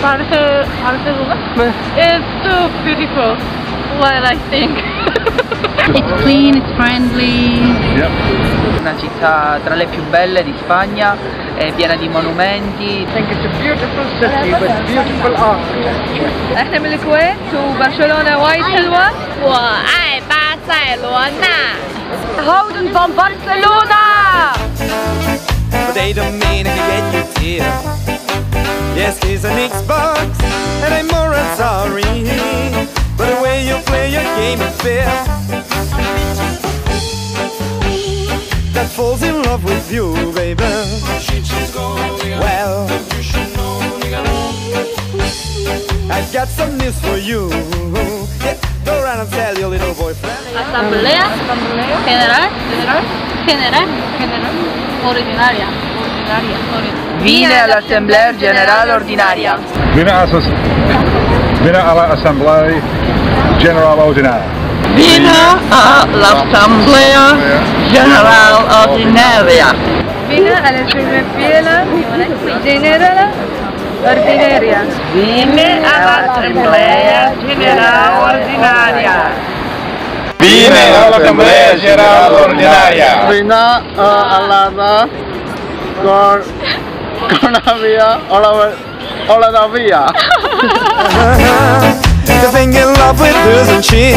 Barcelona? It's too beautiful. What I think. It's clean, it's friendly. Yep. Una città tra le più belle di Spagna, è piena di monumenti. I think it's a beautiful city with beautiful architecture. احنا من الكويت وبرشلونة وايد حلوة. 我爱巴塞罗那. Houden van Barcelona. But they don't mean I can get you dear. Yes, he's an Xbox, and I'm more than sorry. But the way you play your game is fair. That falls in love with you, baby. Well, I've got some news for you. Yeah, go around and tell your little boyfriend. Asamblea. General. Ordinaria. Viene all'Assemblea Generale Ordinaria. Viene all'Assemblea Generale Ordinaria. Viene all'Assemblea Generale Ordinaria. Viene all'Assemblea Generale Ordinaria. Viene all'Assemblea Generale Ordinaria. Viene all'Assemblea Generale Ordinaria. Viene The thing in love with doesn't cheat.